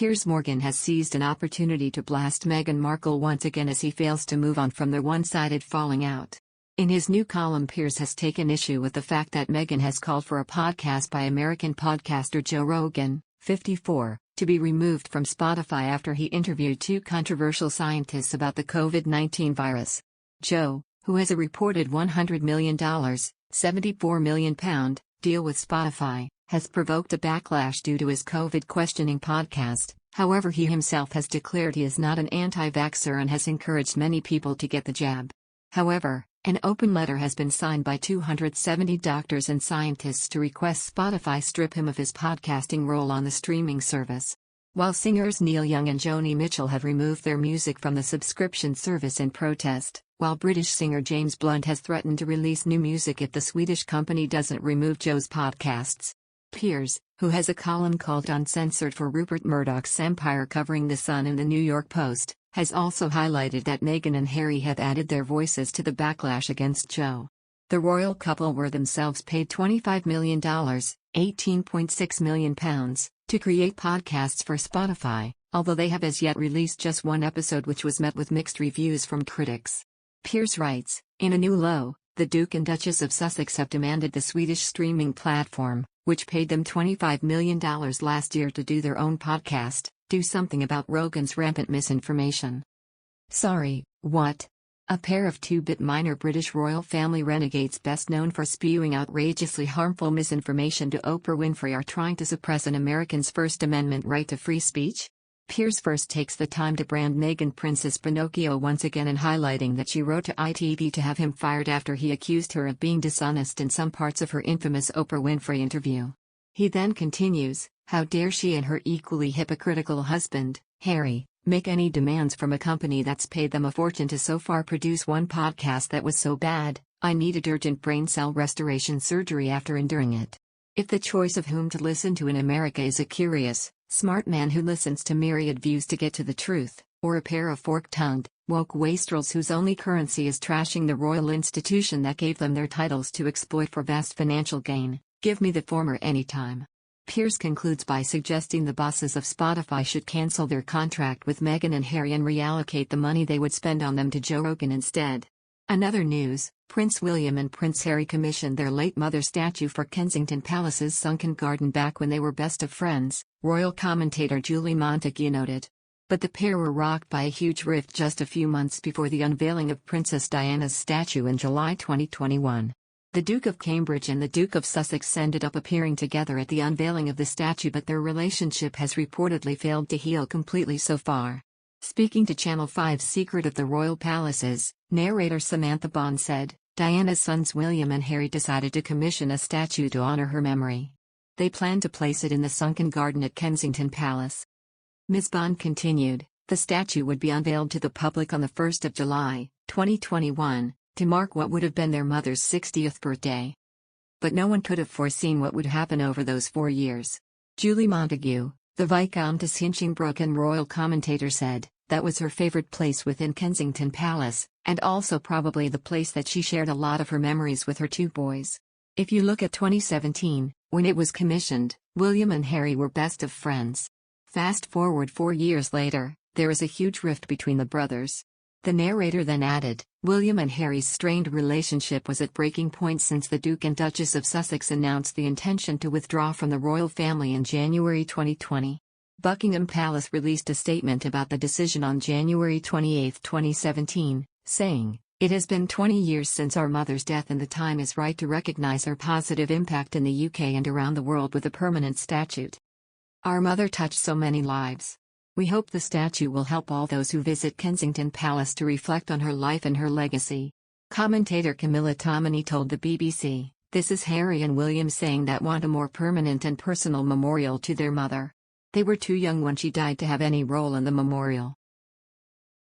Piers Morgan has seized an opportunity to blast Meghan Markle once again as he fails to move on from their one-sided falling out. In his new column, Piers has taken issue with the fact that Meghan has called for a podcast by American podcaster Joe Rogan, 54, to be removed from Spotify after he interviewed two controversial scientists about the COVID-19 virus. Joe, who has a reported $100 million, £74 million, deal with Spotify, has provoked a backlash due to his COVID questioning podcast. However, he himself has declared he is not an anti-vaxxer and has encouraged many people to get the jab. However, an open letter has been signed by 270 doctors and scientists to request Spotify strip him of his podcasting role on the streaming service. While singers Neil Young and Joni Mitchell have removed their music from the subscription service in protest, while British singer James Blunt has threatened to release new music if the Swedish company doesn't remove Joe's podcasts. Piers, who has a column called Uncensored for Rupert Murdoch's Empire covering The Sun and The New York Post, has also highlighted that Meghan and Harry have added their voices to the backlash against Joe. The royal couple were themselves paid $25 million, £18.6 million, to create podcasts for Spotify, although they have as yet released just one episode which was met with mixed reviews from critics. Piers writes, in a new low, the Duke and Duchess of Sussex have demanded the Swedish streaming platform, which paid them $25 million last year to do their own podcast, do something about Rogan's rampant misinformation. Sorry, what? A pair of two-bit minor British royal family renegades best known for spewing outrageously harmful misinformation to Oprah Winfrey are trying to suppress an American's First Amendment right to free speech? Piers first takes the time to brand Meghan Princess Pinocchio once again in highlighting that she wrote to ITV to have him fired after he accused her of being dishonest in some parts of her infamous Oprah Winfrey interview. He then continues, how dare she and her equally hypocritical husband, Harry, make any demands from a company that's paid them a fortune to so far produce one podcast that was so bad, I needed urgent brain cell restoration surgery after enduring it. If the choice of whom to listen to in America is a curious, smart man who listens to myriad views to get to the truth, or a pair of fork-tongued, woke wastrels whose only currency is trashing the royal institution that gave them their titles to exploit for vast financial gain, give me the former anytime. Piers concludes by suggesting the bosses of Spotify should cancel their contract with Meghan and Harry and reallocate the money they would spend on them to Joe Rogan instead. Another news, Prince William and Prince Harry commissioned their late mother's statue for Kensington Palace's sunken garden back when they were best of friends, royal commentator Julie Montagu noted. But the pair were rocked by a huge rift just a few months before the unveiling of Princess Diana's statue in July 2021. The Duke of Cambridge and the Duke of Sussex ended up appearing together at the unveiling of the statue, but their relationship has reportedly failed to heal completely so far. Speaking to Channel 5's Secret of the Royal Palaces, narrator Samantha Bond said, Diana's sons William and Harry decided to commission a statue to honor her memory. They planned to place it in the sunken garden at Kensington Palace. Ms. Bond continued, the statue would be unveiled to the public on the 1st of July, 2021, to mark what would have been their mother's 60th birthday. But no one could have foreseen what would happen over those 4 years. Julie Montagu, the Viscountess Hinchingbrooke and Royal commentator, said, that was her favorite place within Kensington Palace, and also probably the place that she shared a lot of her memories with her two boys. If you look at 2017, when it was commissioned, William and Harry were best of friends. Fast forward 4 years later, there is a huge rift between the brothers. The narrator then added, William and Harry's strained relationship was at breaking point since the Duke and Duchess of Sussex announced the intention to withdraw from the royal family in January 2020. Buckingham Palace released a statement about the decision on January 28, 2017, saying, it has been 20 years since our mother's death and the time is right to recognize her positive impact in the UK and around the world with a permanent statue. Our mother touched so many lives. We hope the statue will help all those who visit Kensington Palace to reflect on her life and her legacy. Commentator Camilla Tominey told the BBC, this is Harry and William saying that want a more permanent and personal memorial to their mother. They were too young when she died to have any role in the memorial.